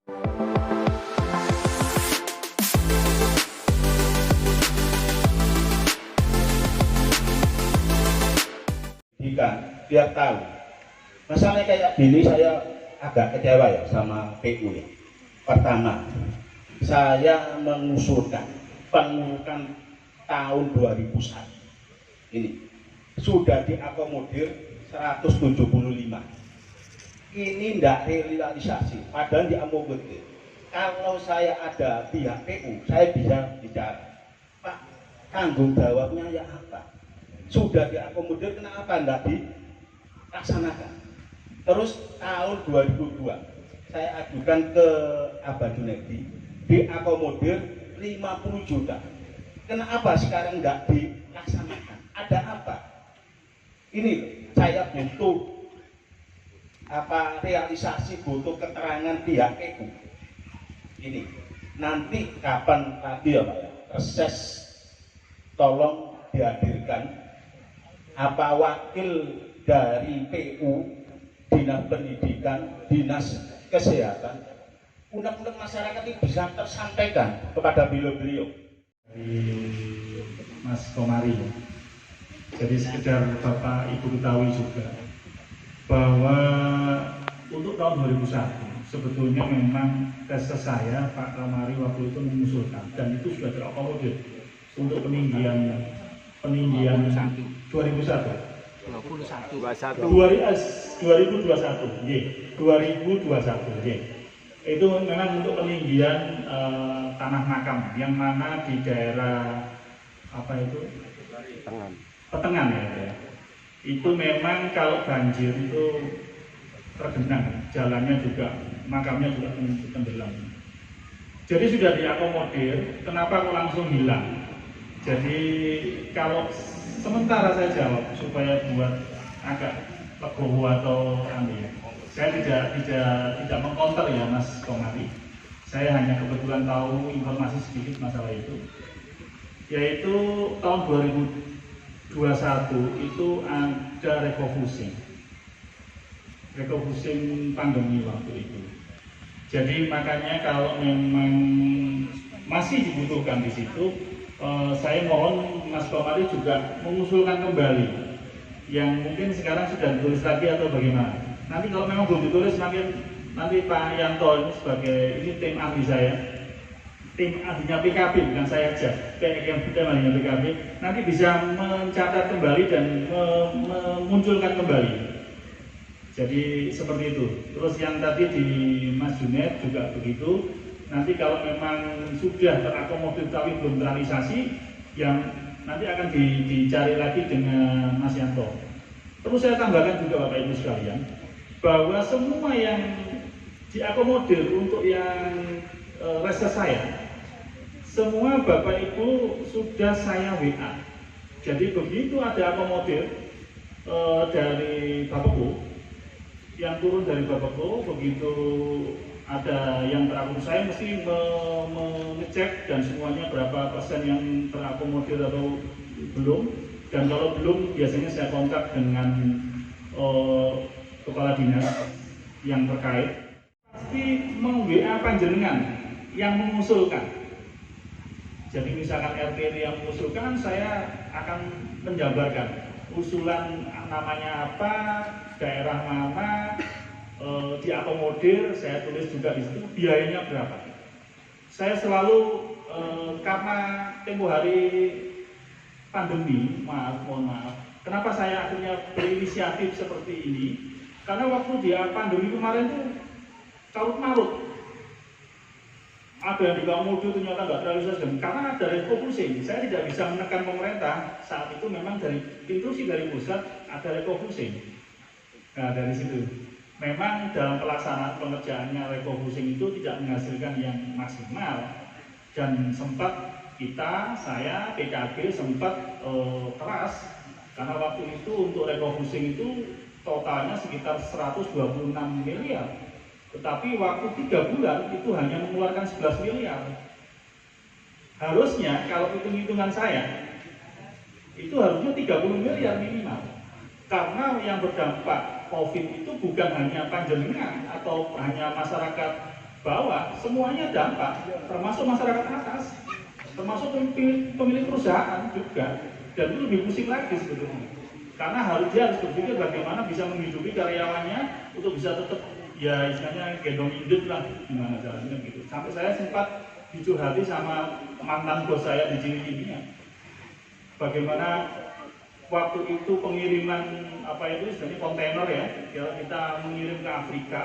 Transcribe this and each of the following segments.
Biar tahu. Masalahnya kayak gini saya agak kecewa ya sama PU ya. Pertama, saya mengusulkan pengurukan tahun 2001 ini sudah diakomodir 175. Ini tidak realisasi, padahal diakomodir. Kalau saya ada pihak PU, saya bisa bicara, Pak, tanggung jawabnya ya apa? Sudah diakomodir, kenapa tidak dilaksanakan? Terus tahun 2002 saya ajukan ke Abah Junedi, diakomodir 50 juta. Kenapa sekarang tidak dilaksanakan? Ada apa? Ini saya butuh realisasi, butuh keterangan pihak PU. Ini nanti kapan tadi ya Pak ya, reses tolong dihadirkan apa wakil dari PU, Dinas Pendidikan, Dinas Kesehatan, undang-undang masyarakat ini bisa tersampaikan kepada beliau-beliau. Mas Komari, jadi sekedar Bapak Ibu ketahui juga bahwa untuk tahun 2001 sebetulnya memang tes saya Pak Komari waktu itu mengusulkan dan itu sudah terakomodir untuk peninggian 2021 itu memang untuk peninggian tanah makam yang mana di daerah apa itu Petengan ya. Itu memang kalau banjir itu tergenang, jalannya juga, makamnya juga tenggelam. Jadi sudah diakomodir, kenapa kok langsung hilang? Jadi kalau sementara saya jawab supaya buat agak legowo atau saya tidak mengkonter ya Mas Komari. Saya hanya kebetulan tahu informasi sedikit masalah itu. Yaitu tahun 2021 itu ada refocusing pandemi waktu itu. Jadi makanya kalau memang masih dibutuhkan di situ, saya mohon Mas Komari juga mengusulkan kembali yang mungkin sekarang sudah ditulis lagi atau bagaimana. Nanti kalau memang belum ditulis, nanti Pak Yanto ini sebagai tim ahli saya, tim ahlinya PKB, bukan saya aja, yang tim ahlinya PKB, nanti bisa mencatat kembali dan memunculkan kembali. Jadi seperti itu. Terus yang tadi di Mas Junet juga begitu. Nanti kalau memang sudah terakomodir tapi belum terrealisasi, yang nanti akan dicari lagi dengan Mas Yanto. Terus saya tambahkan juga Bapak Ibu sekalian, bahwa semua yang diakomodir untuk yang reses saya, semua Bapak Ibu sudah saya WA. Jadi begitu ada akomodir dari Bapeko, yang turun dari Bapeko, begitu ada yang terakomodir, saya mesti mengecek dan semuanya berapa persen yang terakomodir atau belum. Dan kalau belum, biasanya saya kontak dengan kepala dinas yang terkait. Pasti meng-WA panjenengan yang mengusulkan. Jadi misalkan RT yang mengusulkan, saya akan menjabarkan usulan namanya apa, daerah mana, diakomodir, saya tulis juga di situ biayanya berapa. Saya selalu karena tempo hari pandemi, mohon maaf, kenapa saya akhirnya berinisiatif seperti ini? Karena waktu dia pandemi kemarin tuh carut marut, ada yang diakomodir ternyata nggak terrealisasi, karena ada refocusing. Saya tidak bisa menekan pemerintah saat itu, memang dari instruksi dari pusat ada refocusing. Nah dari situ. Memang dalam pelaksanaan pengerjaannya refocusing itu tidak menghasilkan yang maksimal dan sempat saya PKB sempat keras karena waktu itu untuk refocusing itu totalnya sekitar 126 miliar, tetapi waktu 3 bulan itu hanya mengeluarkan 11 miliar. Harusnya kalau hitung-hitungan saya itu harusnya 30 miliar minimal, karena yang berdampak COVID itu bukan hanya panjenengan atau hanya masyarakat bawah semuanya dampak, termasuk masyarakat atas, termasuk pemilik perusahaan juga, dan itu lebih pusing lagi sebetulnya. Karena dia harus berpikir bagaimana bisa menghidupi karyawannya untuk bisa tetap ya istilahnya gendong induk lah gimana caranya gitu. Sampai saya sempat jujur hati sama mantan bos saya di Cilikrinya. Bagaimana waktu itu pengiriman apa itu istilahnya kontainer ya, kalau kita mengirim ke Afrika,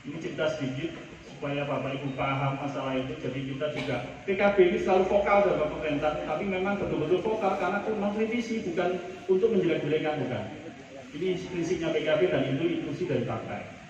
ini cerita sedikit supaya Bapak Ibu paham masalah itu. Jadi kita juga PKB ini selalu vokal dalam pemerintah, tapi memang betul-betul vokal karena mengkritisi, bukan untuk menjelek-jelekan, bukan. Ini prinsipnya PKB dan itu inklusi dari partai.